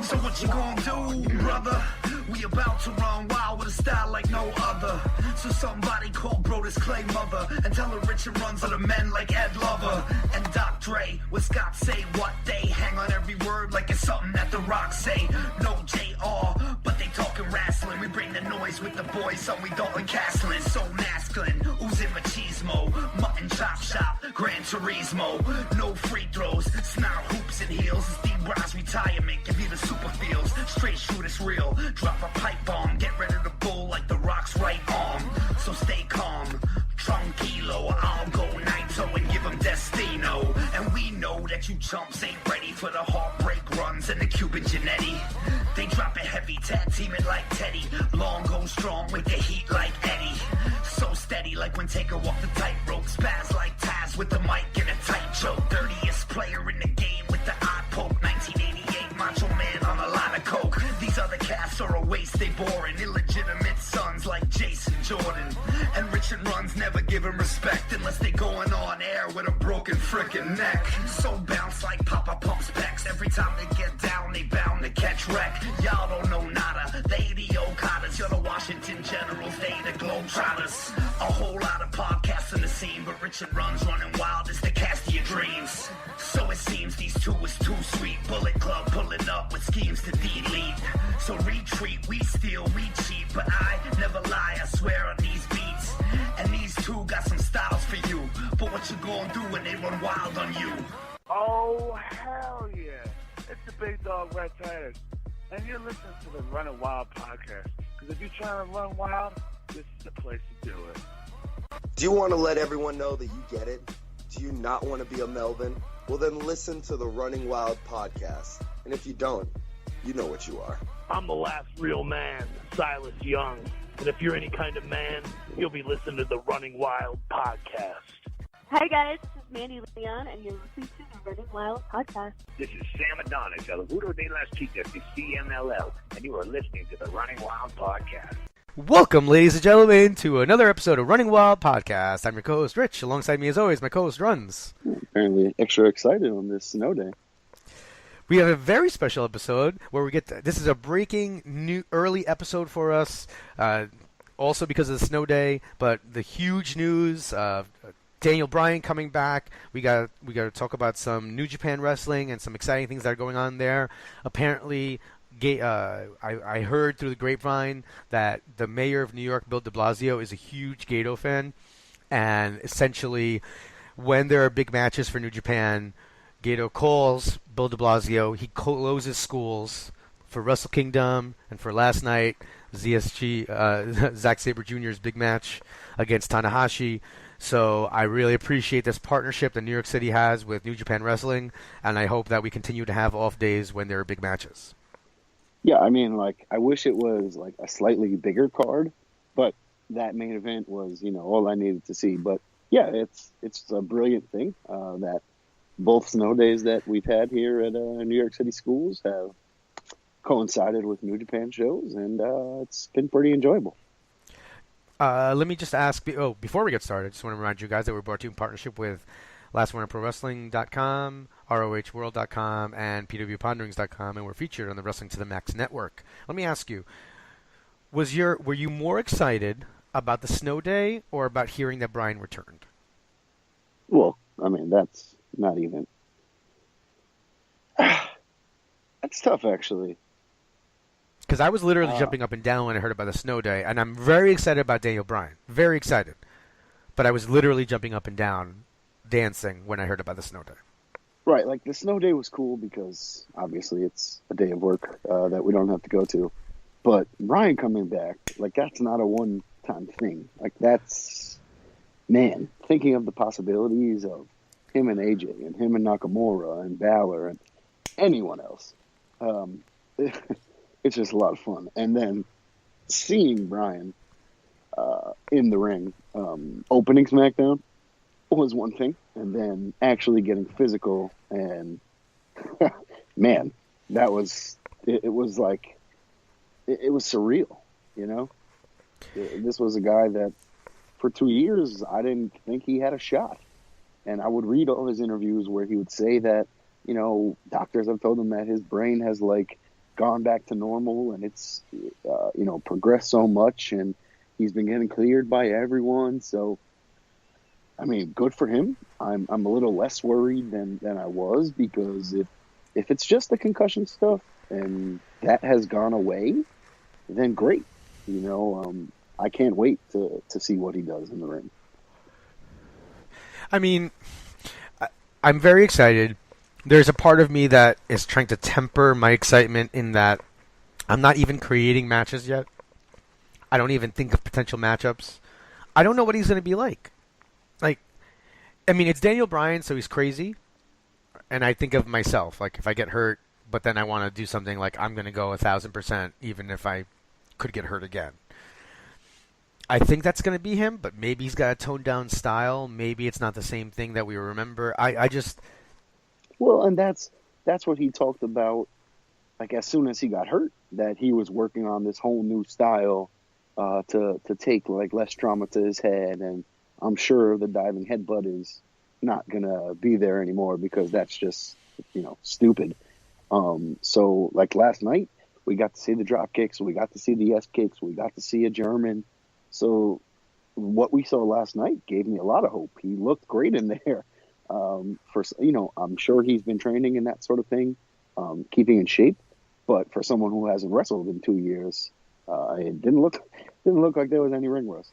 So what you gonna do, brother? We about to run wild with a style like no other. So somebody call Brodus Clay mother and tell her Richard runs of the men like Ed Lover and Doc Dre. What Scott say what they hang on every word like it's something that the Rock say. No JR, but they talking wrestling. We bring the noise with the boys, so we Dalton Castling. So masculine, oozing machismo, mutton chop shop, Gran Turismo. No free throws, snarl hoops and heels. It's D-Bras retirement, give you the super feels. Straight shoot, it's real. Drop a pipe bomb, get ready to bull like the Rock's right arm. So stay calm, tranquilo. I'll go Naito and give him Destino. And we know that you chumps ain't ready for the heartbreak runs and the Cuban Genetti. They drop it heavy, tag teaming like Teddy. Long go strong with the heat like Eddie. So steady like when Taker walk the tightrope. Spaz like Taz with the mic and a tight choke. Dirtiest player in the game with the eye poke. 1988 Macho Man on a line of coke. These other cats are a waste, they boring. Illegitimate sons like Jason Jordan. And Richard Runz never give him respect unless they going on air with a broken frickin' neck. So bounce like Papa Pump's pecs. Every time they get down, they bound to catch wreck. Y'all don't know nada. They the Okadas, you're the Washington Generals, they the Globetrotters. A whole lot of podcasts in the scene, but Richard Runz running wild is the cast of your dreams. So it seems these two is too sweet. Bullet Club pulling up with schemes to delete. So retreat, we steal, we cheat, but I never lie, I swear on these beats. And these two got some styles for you, but what you gonna do when they run wild on you? Oh, hell yeah. It's the Big Dog Red Tires. And you're listening to the Running Wild podcast. Because if you're trying to run wild, this is the place to do it. Do you want to let everyone know that you get it? Do you not want to be a Melvin? Well, then listen to the Running Wild podcast. And if you don't, you know what you are. I'm the last real man, Silas Young. And if you're any kind of man, you'll be listening to the Running Wild podcast. Hi guys, this is Mandy Leon, and you're listening to the Running Wild podcast. This is Sam Adonis, El Juro de las Chicas de CMLL, and you are listening to the Running Wild podcast. Welcome, ladies and gentlemen, to another episode of Running Wild Podcast. I'm your co-host, Rich. Alongside me, as always, my co-host, Runz. Apparently extra excited on this snow day. We have a very special episode where we get this is a breaking new early episode for us, also because of the snow day, but the huge news of Daniel Bryan coming back. We got to talk about some New Japan wrestling and some exciting things that are going on there. Apparently, I heard through the grapevine that the mayor of New York, Bill de Blasio, is a huge Gato fan, and essentially, when there are big matches for New Japan, Gato calls Bill de Blasio. He closes schools for Wrestle Kingdom and for last night, ZSJ, Zack Sabre Jr.'s big match against Tanahashi. So I really appreciate this partnership that New York City has with New Japan Wrestling, and I hope that we continue to have off days when there are big matches. Yeah, I mean, I wish it was like a slightly bigger card, but that main event was, all I needed to see. But yeah, it's a brilliant thing that both snow days that we've had here at New York City schools have coincided with New Japan shows, and it's been pretty enjoyable. Let me just ask, before we get started, I just want to remind you guys that we're brought to you in partnership with LastOneProWrestling.com, ROHWorld.com, and PWPonderings.com, and we're featured on the Wrestling to the Max network. Let me ask you, were you more excited about the snow day or about hearing that Bryan returned? Well, I mean, that's not even... That's tough, actually. Because I was literally jumping up and down when I heard about the snow day, and I'm very excited about Daniel Bryan. Very excited. But I was literally jumping up and down, dancing, when I heard about the snow day. Right, like the snow day was cool because obviously it's a day of work that we don't have to go to. But Bryan coming back, that's not a one-time thing. That's, man, thinking of the possibilities of him and AJ and him and Nakamura and Balor and anyone else. It's just a lot of fun. And then seeing Bryan in the ring opening Smackdown was one thing, and then actually getting physical and man, that was it was surreal, This was a guy that for 2 years I didn't think he had a shot, and I would read all his interviews where he would say that doctors have told him that his brain has gone back to normal, and it's progressed so much, and he's been getting cleared by everyone. So, I mean, good for him. I'm a little less worried than I was, because if it's just the concussion stuff and that has gone away, then great. I can't wait to see what he does in the ring. I mean, I'm very excited. There's a part of me that is trying to temper my excitement in that I'm not even creating matches yet. I don't even think of potential matchups. I don't know what he's going to be like. It's Daniel Bryan, so he's crazy. And I think of myself, like, if I get hurt, but then I want to do something like I'm going to go 1,000%, even if I could get hurt again. I think that's going to be him, but maybe he's got a toned down style. Maybe it's not the same thing that we remember. Well, and that's what he talked about, like, as soon as he got hurt, that he was working on this whole new style to take, like, less trauma to his head. And I'm sure the diving headbutt is not going to be there anymore, because that's just, stupid. So, like, last night, we got to see the drop kicks, we got to see the S kicks, we got to see a German. So what we saw last night gave me a lot of hope. He looked great in there. I'm sure he's been training in that sort of thing, keeping in shape. But for someone who hasn't wrestled in 2 years, it didn't look like there was any ring rust.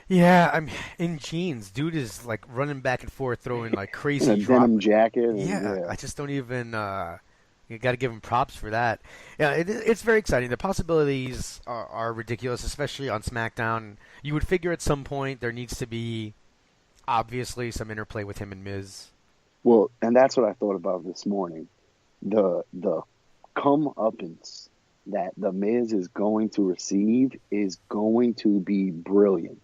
Yeah, I'm in jeans. Dude is like running back and forth, throwing like crazy and a denim jacket. Yeah, I just don't even. You got to give him props for that. Yeah, it's very exciting. The possibilities are ridiculous, especially on SmackDown. You would figure at some point there needs to be, obviously, some interplay with him and Miz. Well, and that's what I thought about this morning. The comeuppance that the Miz is going to receive is going to be brilliant.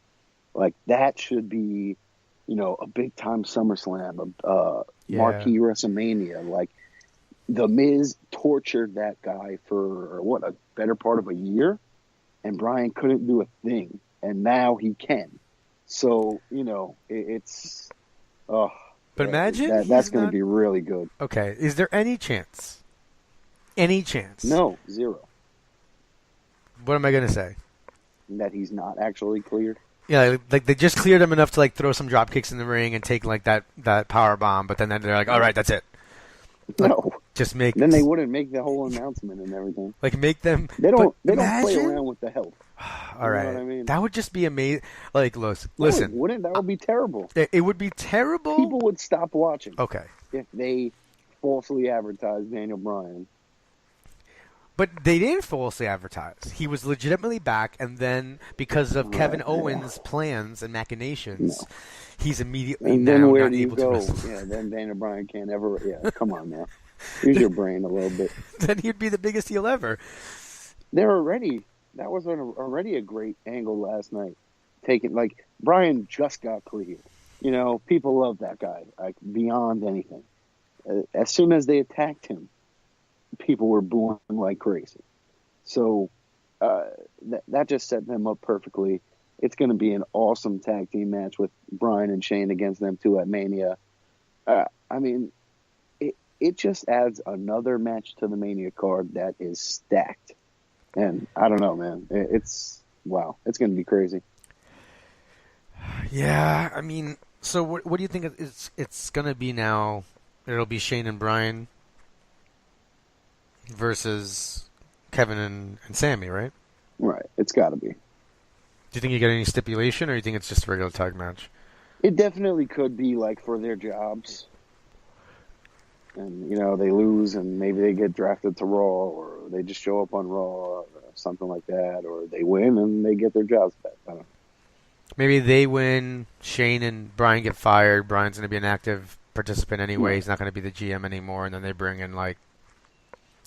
Like, that should be, a big time SummerSlam, marquee WrestleMania. Like, the Miz tortured that guy for, a better part of a year, and Bryan couldn't do a thing, and now he can. So, it's... but imagine that's going to be really good. Okay, is there any chance? Any chance? No, zero. What am I going to say? That he's not actually cleared? Yeah, like they just cleared him enough to like throw some drop kicks in the ring and take like that power bomb, but then they're like, all right, that's it. Like, no, just make. Then they wouldn't make the whole announcement and everything. Like make them. They don't play imagine? around with the health. All right, know what I mean? That would just be amazing. Like, listen, wouldn't that would be terrible? It would be terrible. People would stop watching. Okay, if they falsely advertised Daniel Bryan. But they didn't falsely advertise. He was legitimately back, and then because of Kevin Owens' plans and machinations, he's immediately and then now where not do you able go? to wrestle. Yeah, then Daniel Bryan can't ever. Yeah, come on now, use your brain a little bit. Then he'd be the biggest heel ever. That was already a great angle last night. Like, Bryan just got cleared. People love that guy, like, beyond anything. As soon as they attacked him, people were booing like crazy. So that just set them up perfectly. It's going to be an awesome tag team match with Bryan and Shane against them two at Mania. It just adds another match to the Mania card that is stacked. And I don't know, man. It's going to be crazy. Yeah, so what do you think it's going to be now? It'll be Shane and Bryan versus Kevin and Sammy, right? Right. It's got to be. Do you think you get any stipulation, or you think it's just a regular tag match? It definitely could be, like, for their jobs. And, they lose, and maybe they get drafted to Raw, or they just show up on Raw, or something like that, or they win and they get their jobs back. I don't know. Maybe they win, Shane and Bryan get fired, Bryan's going to be an active participant anyway, He's not going to be the GM anymore, and then they bring in, like,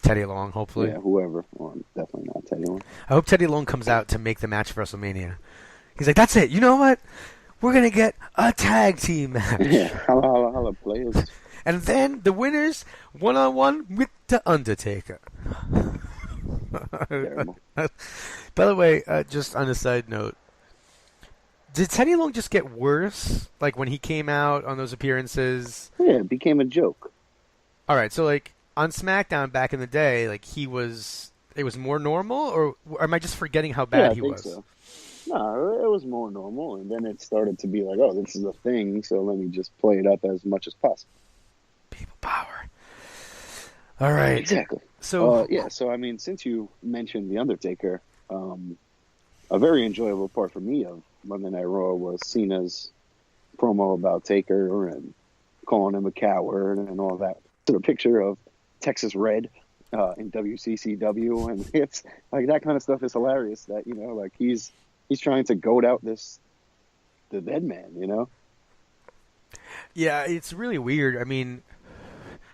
Teddy Long, hopefully. Yeah, whoever. Well, definitely not Teddy Long. I hope Teddy Long comes out to make the match for WrestleMania. He's like, that's it. You know what? We're going to get a tag team match. Yeah, holla, players. And then the winners, one-on-one with The Undertaker. By the way, just on a side note, did Teddy Long just get worse? Like when he came out on those appearances? Yeah, it became a joke. All right, so like on SmackDown back in the day, like it was more normal, or am I just forgetting how bad he was? So. No, it was more normal, and then it started to be like, oh, this is a thing, so let me just play it up as much as possible. People power. All right. Exactly. So so I mean, since you mentioned The Undertaker, a very enjoyable part for me of Monday Night Raw was Cena's promo about Taker and calling him a coward and all that. Sort of picture of Texas Red in WCCW, and it's like that kind of stuff is hilarious. That like he's trying to goad out the dead man. Yeah, it's really weird. I mean,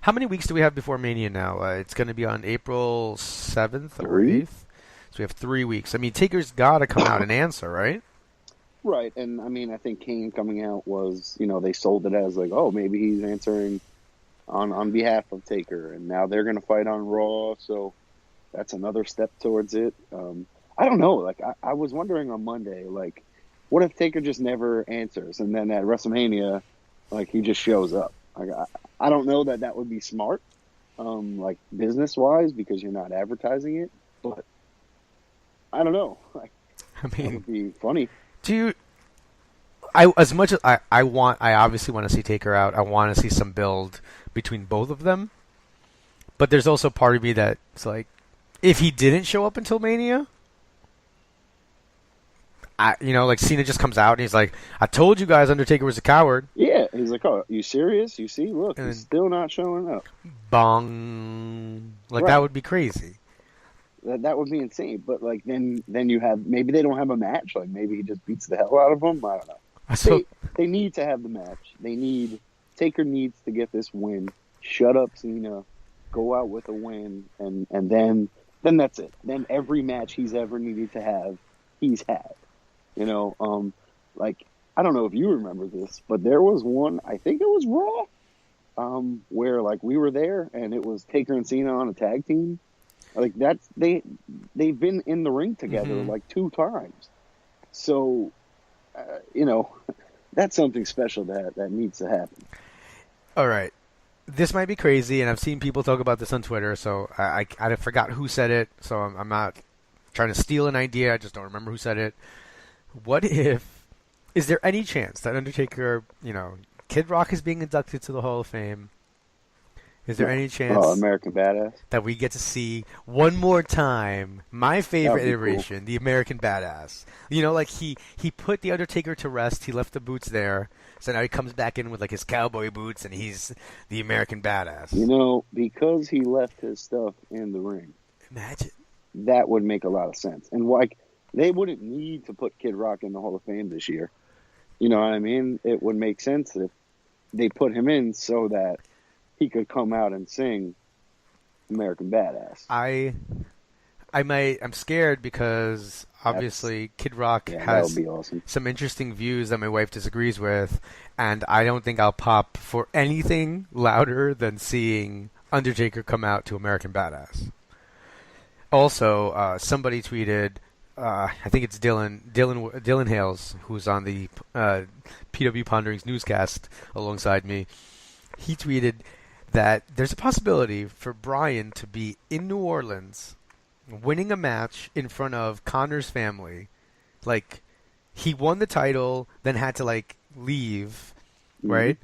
how many weeks do we have before Mania now? It's going to be on April 7th or 8th. So we have 3 weeks. I mean, Taker's got to come out and answer, right? Right, and I mean, I think Kane coming out was, they sold it as like, oh, maybe he's answering on behalf of Taker, and now they're going to fight on Raw, so that's another step towards it. I don't know, like, I was wondering on Monday, like, what if Taker just never answers, and then at WrestleMania, like, he just shows up? Like, I don't know that would be smart, like, business-wise, because you're not advertising it, but I don't know. Like, I mean, that would be funny. As much as I obviously want to see Taker out. I want to see some build between both of them. But there's also part of me that's like, if he didn't show up until Mania, like Cena just comes out and he's like, I told you guys Undertaker was a coward. Yeah, he's like, oh, you serious? You see, look, he's still not showing up. Bong. Like, That would be crazy. That would be insane, but like then you have, maybe they don't have a match, like maybe he just beats the hell out of them. I don't know. They need to have the match. Taker needs to get this win. Shut up, Cena. Go out with a win, and then that's it. Then every match he's ever needed to have, he's had. Like, I don't know if you remember this, but there was one, I think it was Raw, where like we were there and it was Taker and Cena on a tag team. Like they've been in the ring together like 2 times, so that's something special that needs to happen. All right, this might be crazy, and I've seen people talk about this on Twitter. So I forgot who said it, so I'm not trying to steal an idea. I just don't remember who said it. What if? Is there any chance that Undertaker, Kid Rock is being inducted to the Hall of Fame? Is there any chance American Badass that we get to see one more time my favorite iteration, cool. The American Badass? Like he put the Undertaker to rest. He left the boots there, so now he comes back in with like his cowboy boots, and he's the American Badass. Because he left his stuff in the ring. Imagine that would make a lot of sense, and like they wouldn't need to put Kid Rock in the Hall of Fame this year. You know what I mean? It would make sense if they put him in so that he could come out and sing American Badass. I'm scared because obviously Kid Rock has some interesting views that my wife disagrees with, and I don't think I'll pop for anything louder than seeing Undertaker come out to American Badass. Also, somebody tweeted, I think it's Dylan Hales, who's on the PW Ponderings newscast alongside me. He tweeted that there's a possibility for Bryan to be in New Orleans winning a match in front of Connor's family. Like, he won the title, then had to, like, leave, right?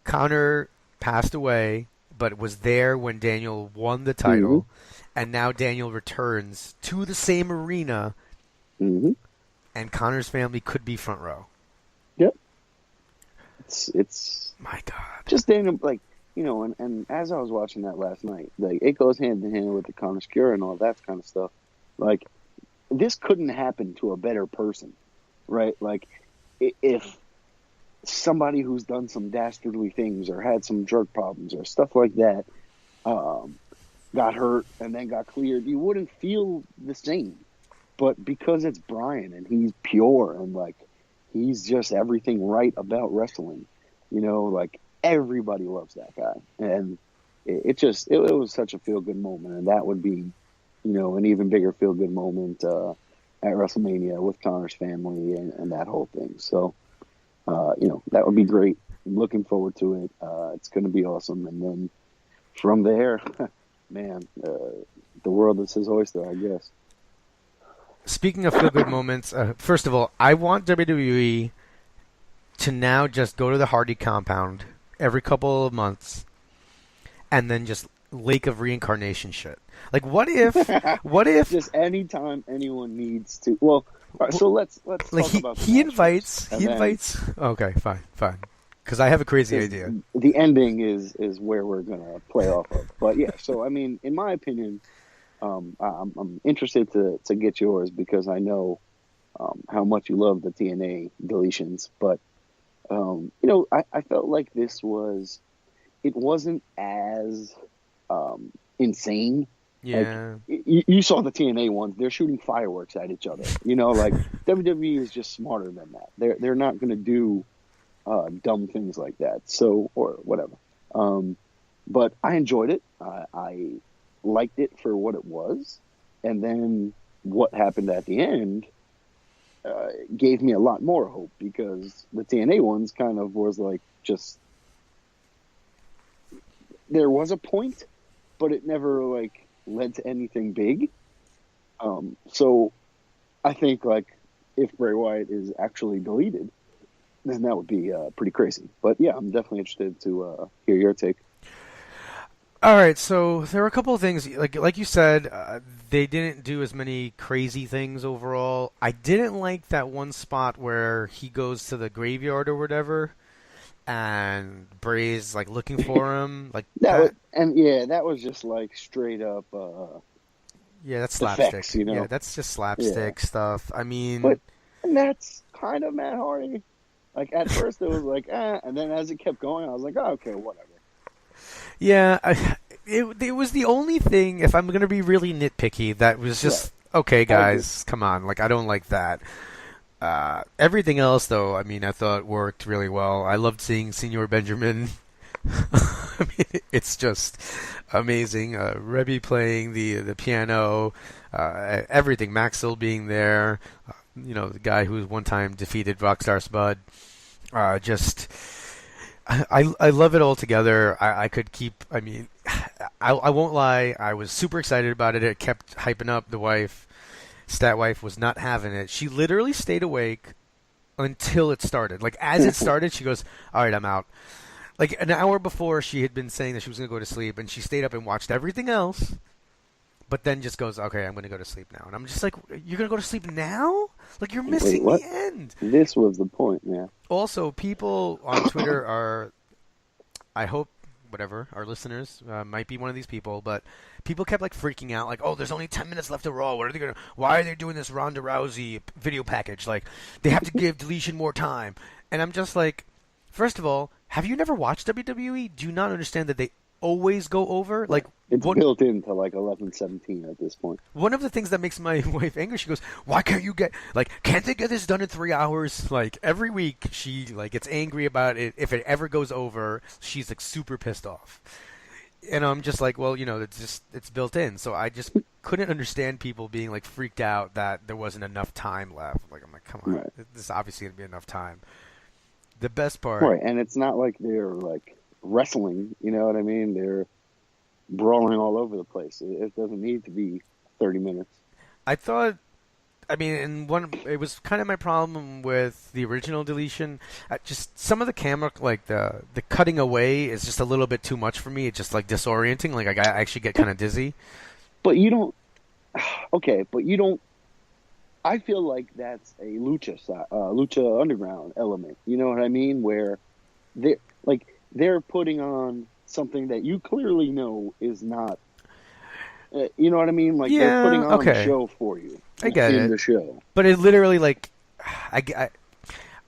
Connor passed away, but was there when Daniel won the title, and now Daniel returns to the same arena, and Connor's family could be front row. Yep. It's my God. Just Daniel, like, and as I was watching that last night, like, it goes hand in hand with the Connor's cure and all that kind of stuff. Like, this couldn't happen to a better person, right? Like, if somebody who's done some dastardly things or had some drug problems or stuff like that got hurt and then got cleared, you wouldn't feel the same. But because it's Bryan and he's pure and, like, he's just everything right about wrestling, like, everybody loves that guy, and it was such a feel good moment, and that would be, an even bigger feel good moment at WrestleMania with Connor's family and that whole thing. So, that would be great. I'm looking forward to it. It's going to be awesome, and then from there, man, the world is his oyster, I guess. Speaking of feel-good moments, first of all, I want WWE to now just go to the Hardy compound every couple of months and then just Lake of Reincarnation shit. Like, what if just anytime anyone needs to? Well, all right, so let's like talk about he invites. Okay, fine. Because I have a crazy idea. The ending is where we're gonna play off of. But yeah, so I mean, in my opinion, I'm interested to get yours because I know how much you love the TNA deletions. But I felt like it wasn't as insane. Yeah. Like, you saw the TNA ones; they're shooting fireworks at each other. Like WWE is just smarter than that. They're not going to do dumb things like that. So or whatever. But I enjoyed it. I liked it for what it was, and then what happened at the end gave me a lot more hope because the TNA ones kind of was like just there was a point, but it never like led to anything big. So I think like if Bray Wyatt is actually deleted, then that would be pretty crazy. But yeah, I'm definitely interested to hear your take. All right, so there are a couple of things like you said. They didn't do as many crazy things overall. I didn't like that one spot where he goes to the graveyard or whatever, and Bray's like looking for him, like that. That was just like straight up. Yeah, that's slapstick. Effects, Yeah, that's just slapstick stuff. I mean, and that's kind of Matt Hardy. Like at first it was like, and then as it kept going, I was like, oh, okay, whatever. Yeah, it was the only thing. If I'm gonna be really nitpicky, that was just okay, guys. Come on, like I don't like that. Everything else, though, I mean, I thought worked really well. I loved seeing Senor Benjamin. I mean, it's just amazing. Rebby playing the piano, everything. Maxwell being there. The guy who one time defeated Rockstar Spud. I love it all together. I could keep. I mean, I won't lie. I was super excited about it. It kept hyping up. The wife, stat wife, was not having it. She literally stayed awake until it started. Like as it started, she goes, "All right, I'm out." Like an hour before, she had been saying that she was going to go to sleep, and she stayed up and watched everything else. But then just goes, "Okay, I'm going to go to sleep now." And I'm just like, "You're going to go to sleep now? Like you're missing the end." This was the point, yeah. Also, people on Twitter are, I hope, whatever, our listeners might be one of these people, but people kept like freaking out, like, "Oh, there's only 10 minutes left of Raw. Why are they doing this Ronda Rousey video package? Like, they have to give Deletion more time." And I'm just like, first of all, have you never watched WWE? Do you not understand that they always go over? Like, it's built into like 11-17 at this point. One of the things that makes my wife angry, she goes, "Why can't you can't they get this done in 3 hours?" Like every week she like gets angry about it. If it ever goes over, she's like super pissed off. And I'm just like, well, it's built in. So I just couldn't understand people being like freaked out that there wasn't enough time left. Like I'm like, come on, this is obviously gonna be enough time. The best part, right? And it's not like they're like wrestling, you know what I mean? They're brawling all over the place. It doesn't need to be 30 minutes. I thought, I mean, it was kind of my problem with the original Deletion. Just some of the camera, like the cutting away is just a little bit too much for me. It's just like disorienting. Like I actually get kind of dizzy. But you don't, I feel like that's a Lucha Underground element. You know what I mean? Where they're putting on something that you clearly know is not. You know what I mean? Like they're putting on a show for you. I get it. In the show, but it literally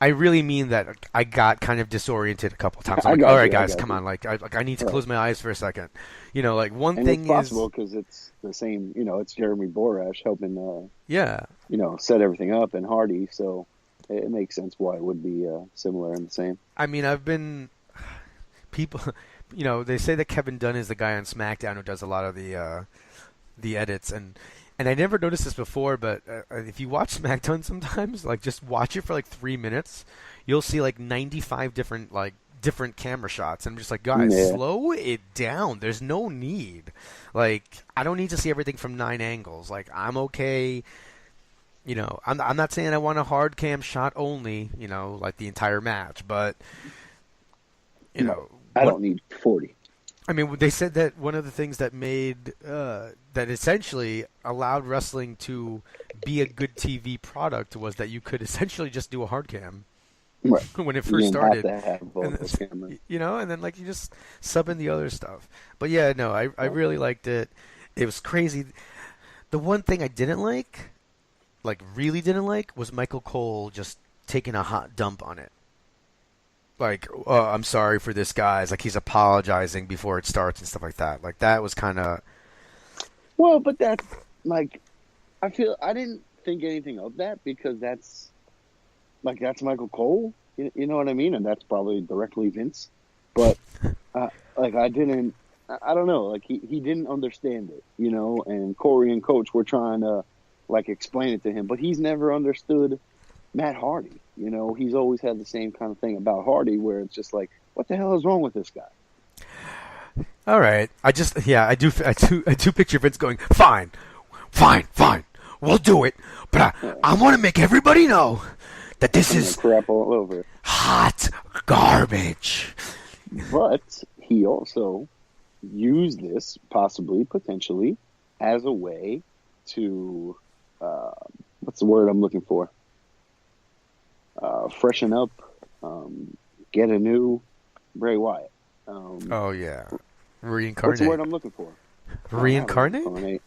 I really mean that I got kind of disoriented a couple times. I'm like, all right, guys, come on! Like I need to close my eyes for a second. One thing it's possible because it's the same. It's Jeremy Borash helping. Set everything up and Hardy, so it makes sense why it would be similar and the same. I mean, people, they say that Kevin Dunn is the guy on Smackdown who does a lot of the edits, and I never noticed this before, but if you watch Smackdown sometimes, like just watch it for like 3 minutes, you'll see like 95 different like different camera shots. And I'm just like, guys, slow it down. There's no need. Like, I don't need to see everything from 9 angles. Like, I'm okay. You know, I'm not saying I want a hard cam shot only, you know, like the entire match, but, you know. I don't need 40. I mean, they said that one of the things that made, that essentially allowed wrestling to be a good TV product was that you could essentially just do a hard cam. Right. When it first started. You have to have both those cameras. You know, and then, like, you just sub in the other stuff. But, yeah, no, I really liked it. It was crazy. The one thing I didn't like, really didn't like, was Michael Cole just taking a hot dump on it. Like, oh, I'm sorry for this, guys. Like, he's apologizing before it starts and stuff like that. Like, that was kind of... Well, but that's, like, I didn't think anything of that because that's Michael Cole. You know what I mean? And that's probably directly Vince. But, like, I don't know. Like, he didn't understand it, you know? And Corey and Coach were trying to, like, explain it to him. But he's never understood Matt Hardy. You know, he's always had the same kind of thing about Hardy where it's just like, what the hell is wrong with this guy? All right. I do picture Vince going, fine, we'll do it. But I want to make everybody know that this is crap all over. Hot garbage. But he also used this potentially, as a way to, what's the word I'm looking for? Freshen up, get a new Bray Wyatt. Oh, yeah. Reincarnate. What's the word I'm looking for? Reincarnate?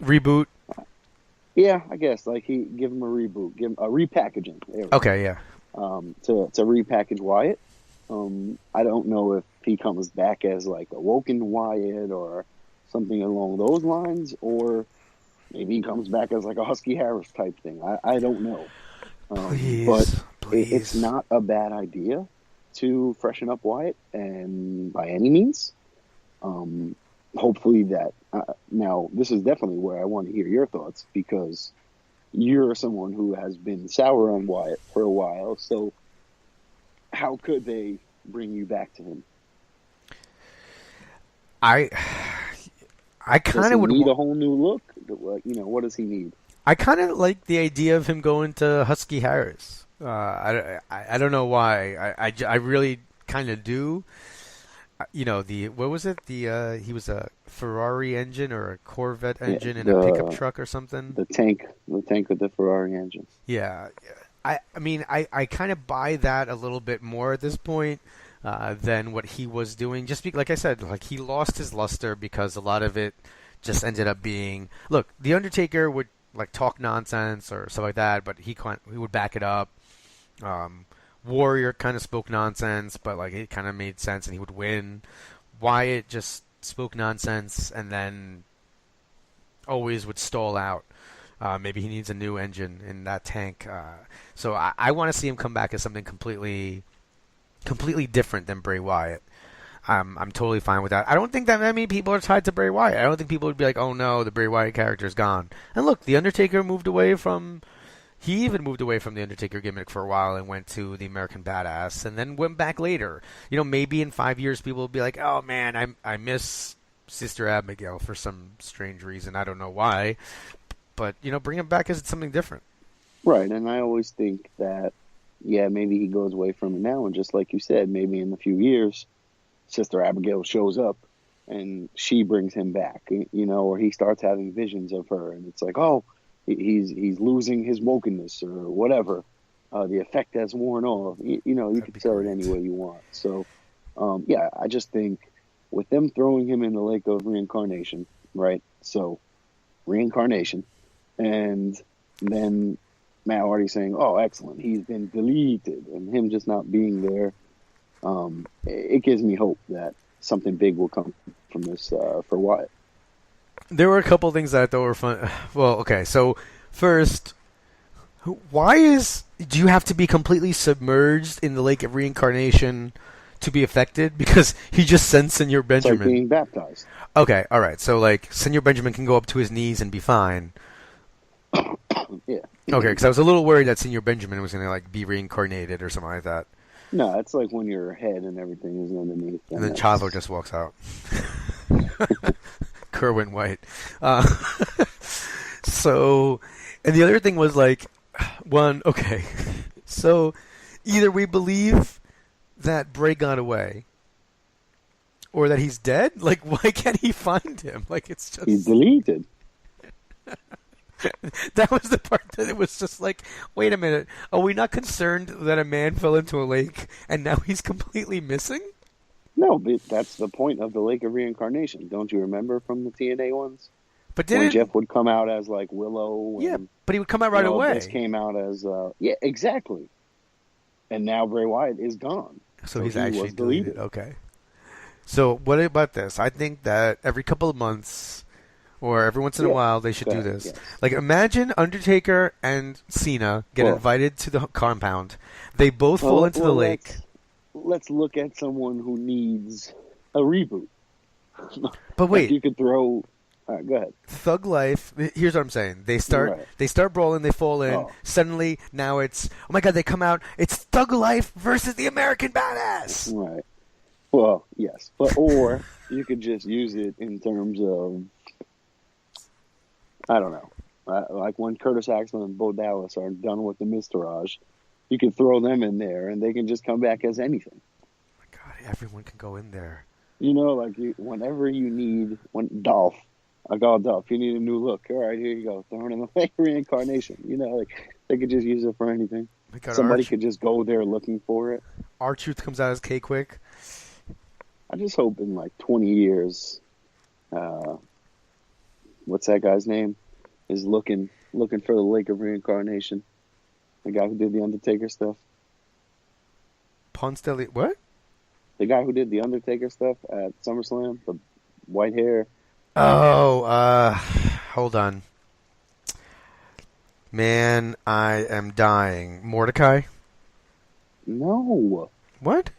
Reboot? Yeah, I guess. Like, give him a reboot. Give him a repackaging. Okay, yeah. To repackage Wyatt. I don't know if he comes back as, like, a Woken Wyatt or something along those lines, or maybe he comes back as, like, a Husky Harris type thing. I don't know. But it's not a bad idea to freshen up Wyatt, and by any means. Hopefully that now this is definitely where I want to hear your thoughts, because you're someone who has been sour on Wyatt for a while. So how could they bring you back to him? I kind of would need a whole new look. You know, what does he need? I kind of like the idea of him going to Husky Harris. I don't know why. I really kind of do. You know, what was it? He was a Ferrari engine or a Corvette engine in a pickup truck or something. The tank with the Ferrari engine. Yeah, I mean, I kind of buy that a little bit more at this point than what he was doing. Just like I said, like, he lost his luster because a lot of it just ended up being, look, The Undertaker would, like, talk nonsense or stuff like that, but he would back it up. Warrior kind of spoke nonsense, but, like, it kind of made sense and he would win. Wyatt just spoke nonsense and then always would stall out. Maybe he needs a new engine in that tank. So I want to see him come back as something completely different than Bray Wyatt. I'm totally fine with that. I don't think that many people are tied to Bray Wyatt. I don't think people would be like, oh no, the Bray Wyatt character is gone. And look, The Undertaker he even moved away from the Undertaker gimmick for a while and went to the American Badass and then went back later. You know, maybe in 5 years people will be like, oh man, I miss Sister Abigail for some strange reason. I don't know why. But, you know, bring him back as something different. Right, and I always think that, yeah, maybe he goes away from it now, and just like you said, maybe in a few years, Sister Abigail shows up and she brings him back, you know, or he starts having visions of her, and it's like, oh, he's losing his wokenness or whatever. The effect has worn off. You know, you can sell it any way you want. So, yeah, I just think with them throwing him in the lake of reincarnation, right? So, reincarnation, and then Matt Hardy saying, oh, excellent, he's been deleted, and him just not being there, it gives me hope that something big will come from this for Wyatt. There were a couple things that I thought were fun. Well, okay, so first, do you have to be completely submerged in the lake of reincarnation to be affected? Because he just sent Senor Benjamin. It's like being baptized. Okay, all right. So, like, Senor Benjamin can go up to his knees and be fine. Yeah. Okay, because I was a little worried that Senor Benjamin was going to, like, be reincarnated or something like that. No, it's like when your head and everything is underneath. And then that's- Chavo just walks out. Kerwin White. So, and the other thing was like, okay, so either we believe that Bray got away, or that he's dead. Like, why can't he find him? Like, it's just He's deleted. that was the part that it was just like, wait a minute, are we not concerned that a man fell into a lake and now he's completely missing? No, but that's the point of the Lake of Reincarnation. Don't you remember from the TNA ones? But When didn't Jeff would come out as like Willow. yeah, And, but he would come out right you know, away. This came out as yeah, exactly. And now Bray Wyatt is gone. So he's he actually was deleted. Okay. So what about this? I think that every couple of months, or every once in a Yeah. while, they should Go do ahead, this. yes. Like, imagine Undertaker and Cena get Well- invited to the compound. They both fall into the lake. Let's look at someone who needs a reboot. But Like, wait, you could throw. All right, go ahead. Thug Life. Here's what I'm saying. They start brawling. They fall in. Oh. Suddenly, now it's, oh my god, they come out. It's Thug Life versus the American Badass. Right. Well, yes, but or you could just use it in terms of, I don't know, like when Curtis Axel and Bo Dallas are done with the Miztourage, you can throw them in there and they can just come back as anything. Oh my god, everyone can go in there. You know, like whenever you need, Dolph, I call Dolph, you need a new look. All right, here you go, throwing in the fake reincarnation. You know, like they could just use it for anything. Oh my god, Somebody could just go there looking for it. R-Truth comes out as K-Quick. I just hope in like 20 years, what's that guy's name? Is looking for the Lake of Reincarnation. The guy who did the Undertaker stuff. Ponce de Leon. What? The guy who did the Undertaker stuff at SummerSlam, the white hair. Oh, hold on. Man, I am dying. Mordecai? No. What?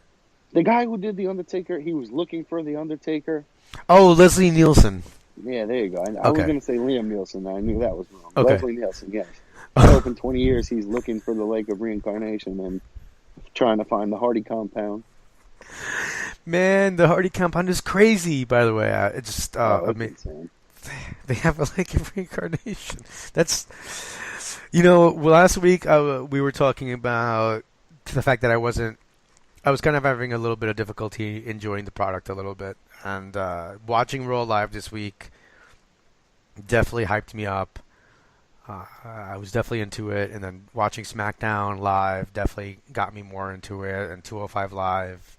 The guy who did the Undertaker, he was looking for the Undertaker. Oh, Leslie Nielsen. Yeah, there you go. I was Okay. going to say Liam Nielsen. I knew that was wrong. Okay. Leslie Nielsen, yes. I hope in 20 years he's looking for the Lake of Reincarnation and trying to find the Hardy compound. Man, the Hardy compound is crazy, by the way. It's just, I that's mean, insane. they have a Lake of Reincarnation. That's, you know, last week we were talking about the fact that I was kind of having a little bit of difficulty enjoying the product a little bit. And watching Raw live this week definitely hyped me up. I was definitely into it. And then watching Smackdown live definitely got me more into it. And 205 Live.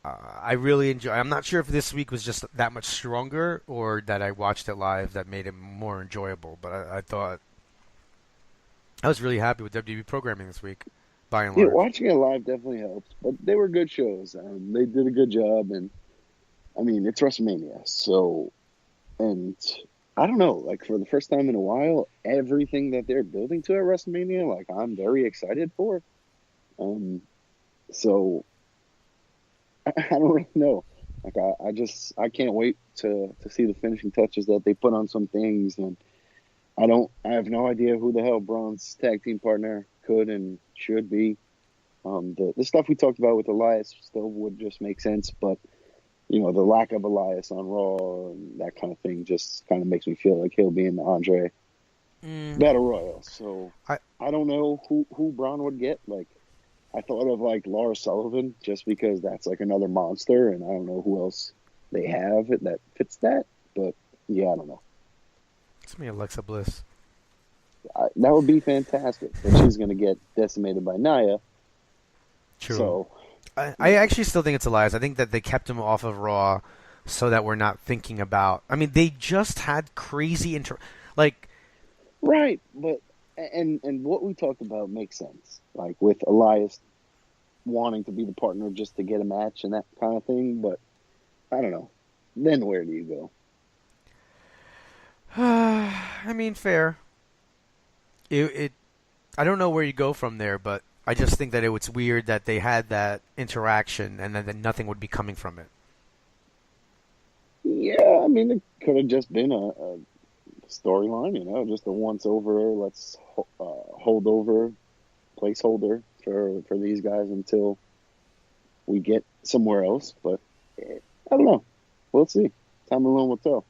I really enjoy. I'm not sure if this week was just that much stronger or that I watched it live that made it more enjoyable. But I thought I was really happy with WWE programming this week. By and Yeah, large. watching it live definitely helps, but they were good shows. They did a good job, and I mean, it's WrestleMania, so, and I don't know, like for the first time in a while, everything that they're building to at WrestleMania, like I'm very excited for. So I don't really know. Like I can't wait to see the finishing touches that they put on some things, and I have no idea who the hell Braun's tag team partner could and should be. The stuff we talked about with Elias still would just make sense, but you know, the lack of Elias on Raw and that kind of thing just kind of makes me feel like he'll be in the Andre Battle Royal. So I don't know who Braun would get. Like I thought of like Lars Sullivan just because that's like another monster, and I don't know who else they have that fits that. But yeah, I don't know. It's me, Alexa Bliss. That would be fantastic, but she's going to get decimated by Nia. True. So, I actually still think it's Elias. I think that they kept him off of Raw so that we're not thinking about. I mean, they just had crazy right, but and what we talked about makes sense. Like with Elias wanting to be the partner just to get a match and that kind of thing. But I don't know. Then where do you go? I mean, fair. I don't know where you go from there, but I just think that it was weird that they had that interaction and then nothing would be coming from it. Yeah, I mean, it could have just been a storyline, you know, just a once over, let's hold over placeholder for these guys until we get somewhere else. But I don't know. We'll see. Time alone will tell.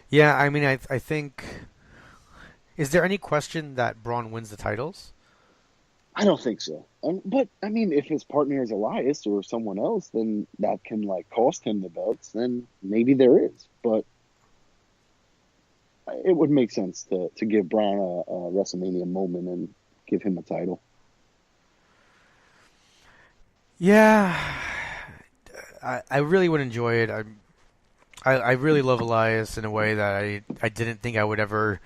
Yeah, I mean, I think... Is there any question that Braun wins the titles? I don't think so. But, I mean, if his partner is Elias or someone else, then that can, like, cost him the belts. Then maybe there is. But it would make sense to give Braun a WrestleMania moment and give him a title. Yeah. I really would enjoy it. I really love Elias in a way that I didn't think I would ever...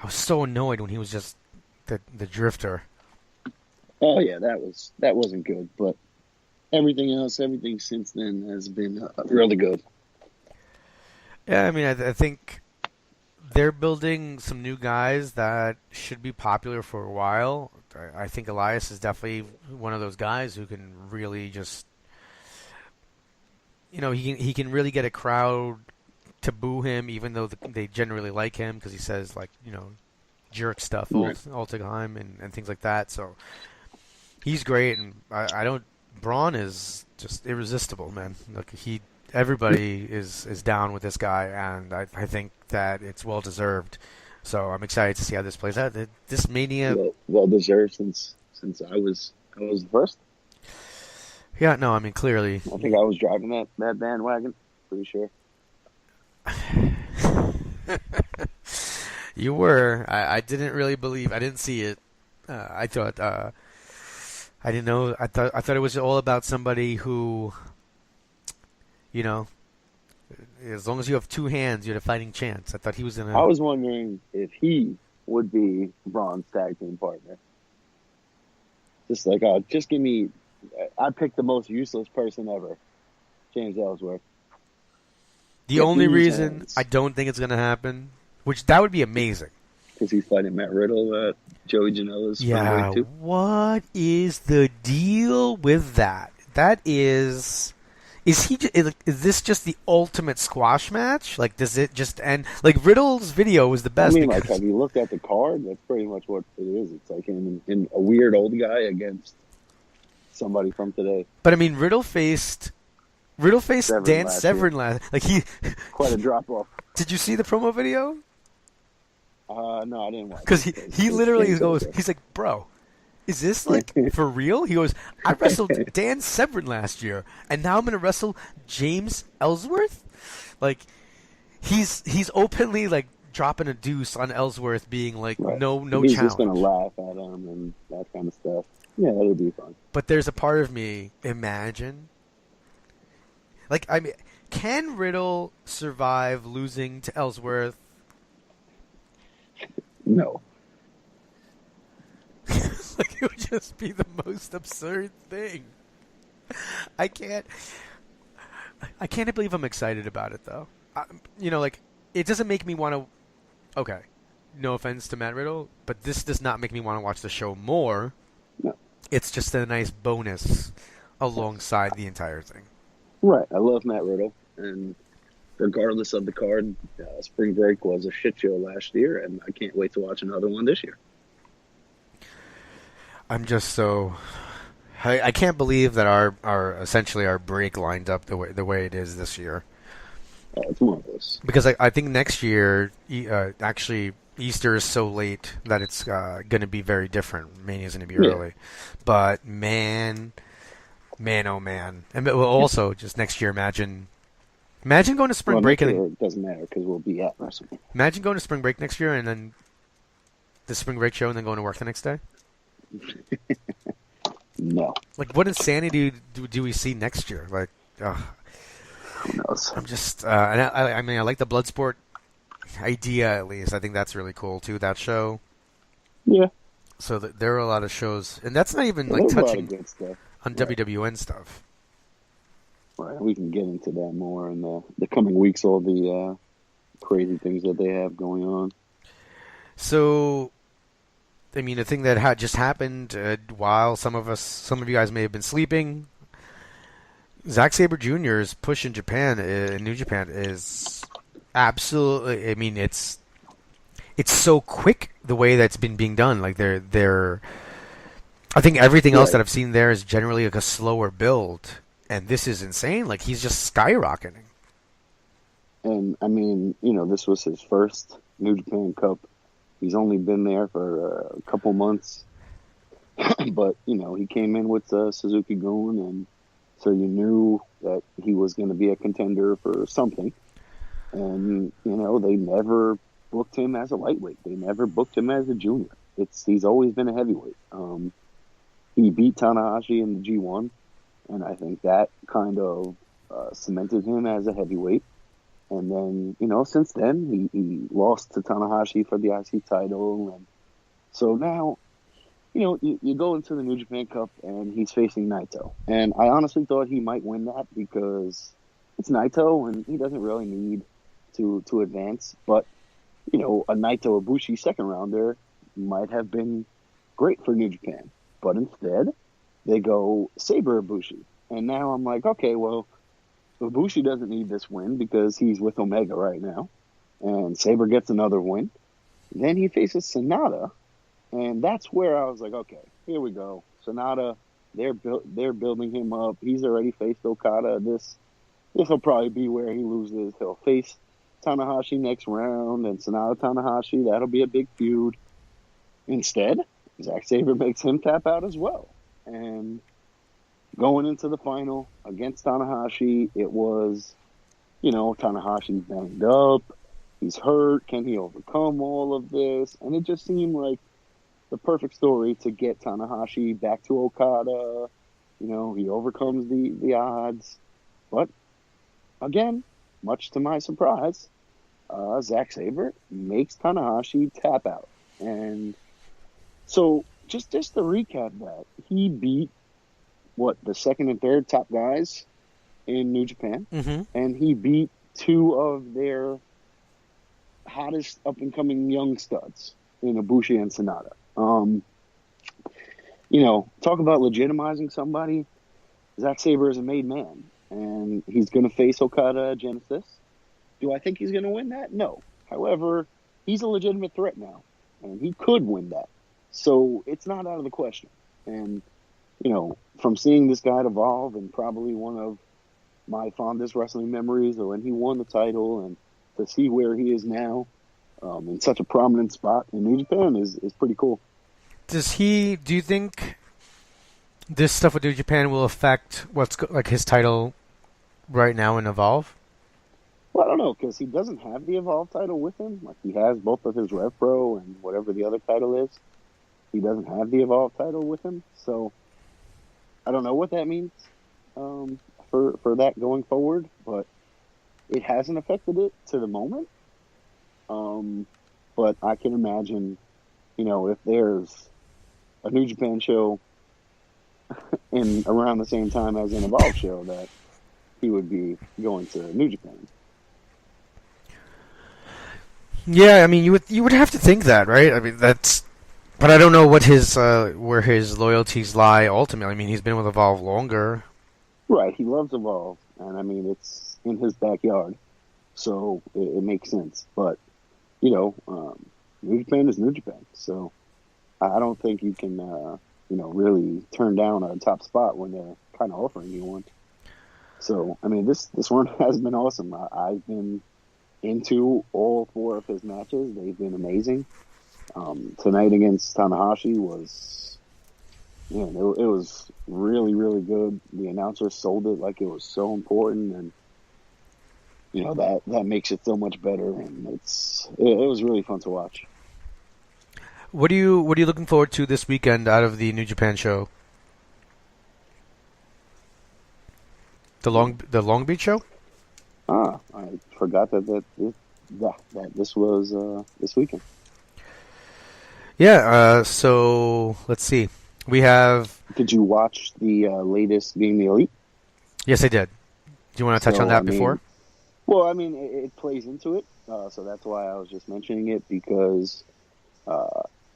I was so annoyed when he was just the drifter. Oh yeah, that wasn't good, but everything since then has been really good. Yeah, I mean, I think they're building some new guys that should be popular for a while. I think Elias is definitely one of those guys who can really just, he can really get a crowd to boo him, even though they generally like him because he says jerk stuff all the time and things like that. So he's great, and Braun is just irresistible, man. Look, everybody is down with this guy, and I think that it's well deserved. So I'm excited to see how this plays out. This Mania, well deserved since I was the first. Yeah, no, I mean clearly. I think I was driving that bandwagon. Pretty sure. You were. I didn't really believe. I didn't see it. I thought. I didn't know. I thought it was all about somebody who, as long as you have two hands, you had a fighting chance. I thought he was gonna. I was wondering if he would be Braun's tag team partner. Just like, just give me. I picked the most useless person ever, James Ellsworth. The only reason I don't think it's going to happen, which that would be amazing. Because he's fighting Matt Riddle at Joey Janela's. Yeah, what is the deal with that? That is this just the ultimate squash match? Like, does it just end? Like, Riddle's video was the best. I mean, have you looked at the card? That's pretty much what it is. It's like him in a weird old guy against somebody from today. But I mean, Riddle faced Dan Severn last. Like quite a drop off. Did you see the promo video? No, I didn't watch. Because he literally goes, he's like, bro, is this like for real? He goes, I wrestled Dan Severn last year, and now I'm gonna wrestle James Ellsworth. Like, he's openly like dropping a deuce on Ellsworth, being like, no He's challenge. He's just gonna laugh at him and that kind of stuff. Yeah, that'll be fun. But there's a part of me, imagine. Like, I mean, can Riddle survive losing to Ellsworth? No. Like, it would just be the most absurd thing. I can't believe I'm excited about it, though. Like, it doesn't make me want to... Okay, no offense to Matt Riddle, but this does not make me want to watch the show more. No. It's just a nice bonus alongside the entire thing. Right. I love Matt Riddle, and regardless of the card, Spring Break was a shit show last year, and I can't wait to watch another one this year. I'm just so... I can't believe that our essentially our break lined up the way it is this year. It's marvelous. Because I think next year, actually, Easter is so late that it's going to be very different. Mania's going to be early. But man, oh man. And also, just next year, imagine going to spring break. It doesn't matter because we'll be at WrestleMania. Imagine going to spring break next year and then the spring break show and then going to work the next day. No. Like, what insanity do we see next year? Like, who knows? I'm just, I mean, I like the Bloodsport idea at least. I think that's really cool too. That show. Yeah. So there are a lot of shows, and that's not even like touching on WWN stuff. Right. We can get into that more in the coming weeks. All the crazy things that they have going on. So, I mean, the thing that just happened while some of you guys may have been sleeping. Zack Sabre Jr.'s push in Japan, in New Japan, is absolutely. I mean, it's so quick the way that's been being done. Like they're I think everything else Right. that I've seen there is generally like a slower build, and this is insane. Like he's just skyrocketing. And I mean, this was his first New Japan Cup. He's only been there for a couple months, but he came in with Suzuki-gun, and so you knew that he was going to be a contender for something. And they never booked him as a lightweight. They never booked him as a junior. He's always been a heavyweight. He beat Tanahashi in the G1, and I think that kind of cemented him as a heavyweight. And then, since then, he lost to Tanahashi for the IC title. And so now, you go into the New Japan Cup, and he's facing Naito. And I honestly thought he might win that because it's Naito, and he doesn't really need to advance. But, a Naito Ibushi second rounder might have been great for New Japan. But instead, they go Sabre Ibushi. And now I'm like, okay, well, Ibushi doesn't need this win because he's with Omega right now. And Sabre gets another win. Then he faces Sonata. And that's where I was like, okay, here we go. Sonata, they're building him up. He's already faced Okada. This will probably be where he loses. He'll face Tanahashi next round. And Sonata Tanahashi, that'll be a big feud. Instead, Zack Sabre makes him tap out as well. And going into the final against Tanahashi, it was, Tanahashi's banged up. He's hurt. Can he overcome all of this? And it just seemed like the perfect story to get Tanahashi back to Okada. He overcomes the odds. But, again, much to my surprise, Zack Sabre makes Tanahashi tap out. And so, just to recap that, he beat the second and third top guys in New Japan, and he beat two of their hottest up-and-coming young studs in Ibushi and Sonata. Talk about legitimizing somebody. Zack Sabre is a made man, and he's going to face Okada at Genesis. Do I think he's going to win that? No. However, he's a legitimate threat now, and he could win that. So it's not out of the question. And from seeing this guy evolve, and probably one of my fondest wrestling memories of when he won the title, and to see where he is now in such a prominent spot in New Japan is pretty cool. Do you think this stuff with New Japan will affect like his title right now in Evolve? Well, I don't know, because he doesn't have the Evolve title with him. Like, he has both of his Rev Pro and whatever the other title is. He doesn't have the Evolve title with him, so I don't know what that means for that going forward, but it hasn't affected it to the moment. But I can imagine, if there's a New Japan show in around the same time as an Evolve show, that he would be going to New Japan. Yeah, I mean, you would have to think that, right? I mean, but I don't know what his where his loyalties lie ultimately. I mean, he's been with Evolve longer. Right, he loves Evolve, and I mean, it's in his backyard, so it makes sense. But New Japan is New Japan, so I don't think you can really turn down a top spot when they're kind of offering you one. So I mean, this run has been awesome. I've been into all four of his matches. They've been amazing. Tonight against Tanahashi was, it was really, really good. The announcer sold it like it was so important, and that makes it so much better. And it was really fun to watch. What are you looking forward to this weekend out of the New Japan show? The Long Beach show? I forgot that this was this weekend. Yeah, so let's see. We have... Did you watch the latest Being the Elite? Yes, I did. Do you want to touch on that before? Well, I mean, it plays into it, so that's why I was just mentioning it, because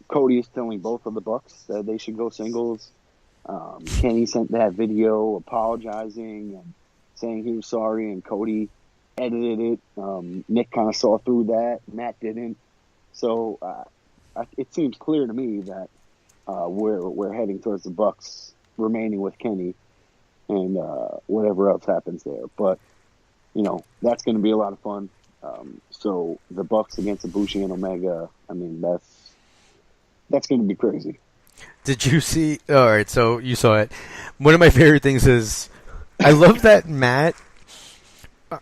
Cody is telling both of the Bucks that they should go singles. Kenny sent that video apologizing and saying he was sorry, and Cody edited it. Nick kind of saw through that. Matt didn't. So it seems clear to me that we're heading towards the Bucks remaining with Kenny and whatever else happens there. But that's going to be a lot of fun. So the Bucks against Ibushi and Omega, I mean, that's going to be crazy. Did you see? All right, so you saw it. One of my favorite things is I love that Matt.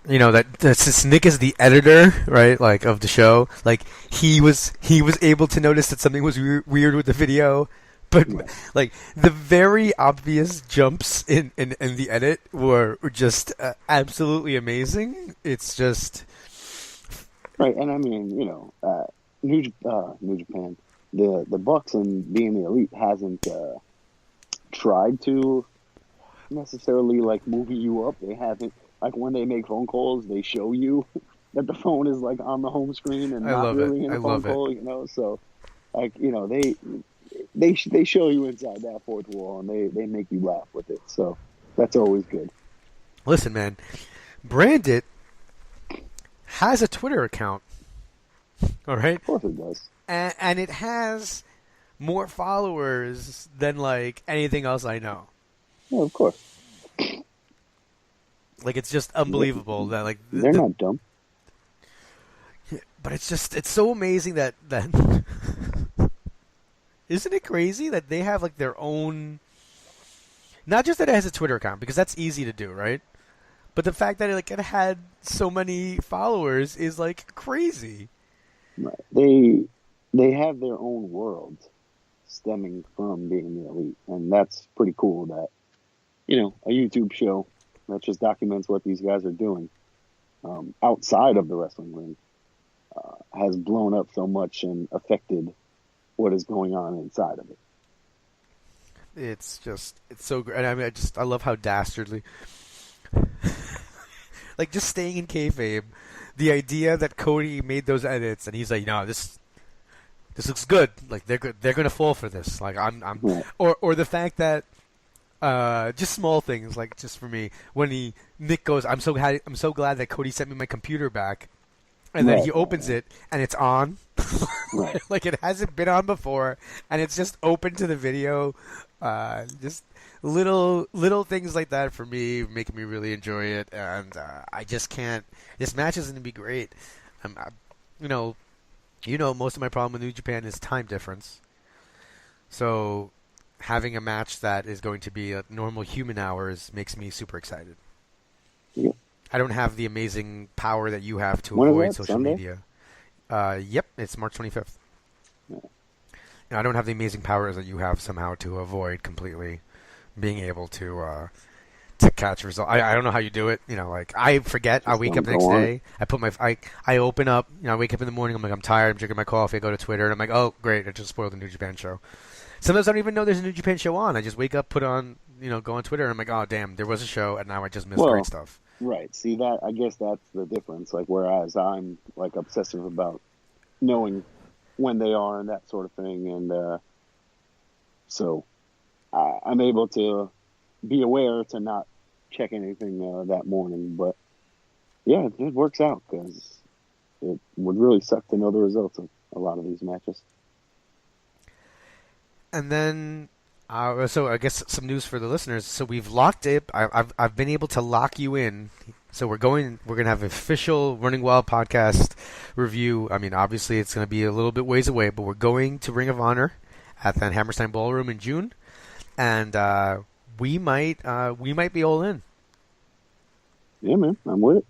Since Nick is the editor, right? Like of the show, like he was able to notice that something was weird with the video, but like the very obvious jumps in the edit were just absolutely amazing. It's just right, and I mean, New Japan, the Bucks and being the Elite hasn't tried to necessarily like movie you up. They haven't. Like when they make phone calls, they show you that the phone is like on the home screen and not really in a phone call, So, like they show you inside that fourth wall and they make you laugh with it. So that's always good. Listen, man, Brandit has a Twitter account. All right, of course it does, and it has more followers than like anything else I know. Yeah, of course. Like, it's just unbelievable that, like... They're not dumb. But it's so amazing that isn't it crazy that they have, like, their own... Not just that it has a Twitter account, because that's easy to do, right? But the fact that it had so many followers is, like, crazy. Right. They have their own world stemming from being the Elite. And that's pretty cool that, a YouTube show that just documents what these guys are doing outside of the wrestling ring has blown up so much and affected what is going on inside of it. It's so great. I mean, I love how dastardly, like, just staying in kayfabe, the idea that Cody made those edits and he's like, no, this looks good. Like, they're gonna fall for this. Like, I'm right. or the fact that. Just small things, like just for me, when Nick goes, I'm so glad that Cody sent me my computer back, and then he opens it and it's on, right. Like it hasn't been on before, and it's just open to the video. Just little things like that for me, making me really enjoy it, and I just can't. This match is going to be great. Most of my problem with New Japan is time difference, so. Having a match that is going to be at normal human hours makes me super excited. Yeah. I don't have the amazing power that you have to when avoid social Sunday? media. Yep, it's March 25th. Yeah. I don't have the amazing powers that you have somehow to avoid completely being able to catch results. I don't know how you do it. I forget. I wake up the next day. I open up. I wake up in the morning. I'm like, I'm tired. I'm drinking my coffee. I go to Twitter and I'm like, oh great, I just spoiled the New Japan show. Sometimes I don't even know there's a New Japan show on. I just wake up, put on, go on Twitter, and I'm like, oh, damn, there was a show, and now I just missed great stuff. Right. See, I guess that's the difference. Like, whereas I'm, like, obsessive about knowing when they are and that sort of thing. And so I'm able to be aware to not check anything that morning. But, yeah, it works out because it would really suck to know the results of a lot of these matches. And then, so I guess some news for the listeners. So we've locked it. I've been able to lock you in. So we're gonna have an official Running Wild podcast review. I mean, obviously it's gonna be a little bit ways away, but we're going to Ring of Honor at the Hammerstein Ballroom in June, and we might be all in. Yeah, man, I'm with it.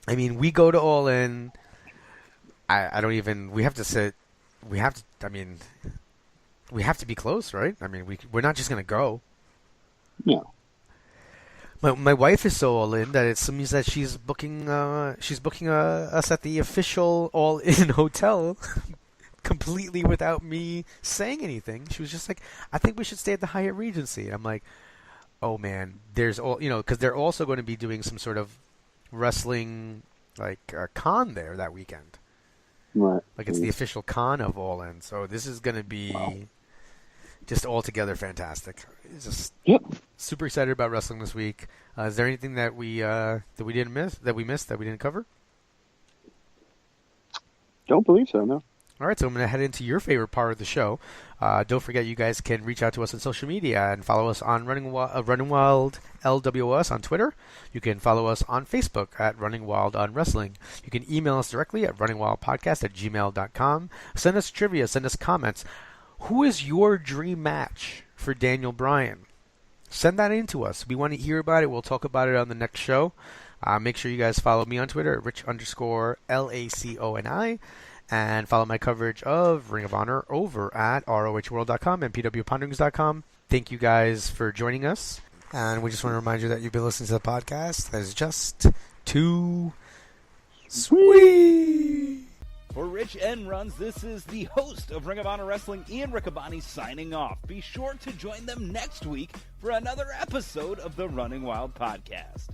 I mean, we go to All In. I don't even. We have to sit. We have to. I mean. We have to be close, right? I mean, we're not just going to go. No. My wife is so all in that it means that she's booking us at the official All In hotel completely without me saying anything. She was just like, I think we should stay at the Hyatt Regency. I'm like, oh man, there's because they're also going to be doing some sort of wrestling con there that weekend. Right. Like it's the official con of All In. So this is going to be just altogether fantastic. It's just super excited about wrestling this week. Is there anything that we missed that we didn't cover? Don't believe so, no. All right, so I'm going to head into your favorite part of the show. Don't forget, you guys can reach out to us on social media and follow us on Running Wild LWS on Twitter. You can follow us on Facebook at Running Wild on Wrestling. You can email us directly at runningwildpodcast@gmail.com. Send us trivia, send us comments. Who is your dream match for Daniel Bryan? Send that in to us. We want to hear about it. We'll talk about it on the next show. Make sure you guys follow me on Twitter at Rich_LACONI. And follow my coverage of Ring of Honor over at ROHworld.com and PWPonderings.com. Thank you guys for joining us. And we just want to remind you that you've been listening to the podcast that is just too sweet. For Rich and Runz, this is the host of Ring of Honor Wrestling, Ian Riccaboni, signing off. Be sure to join them next week for another episode of the Running Wild Podcast.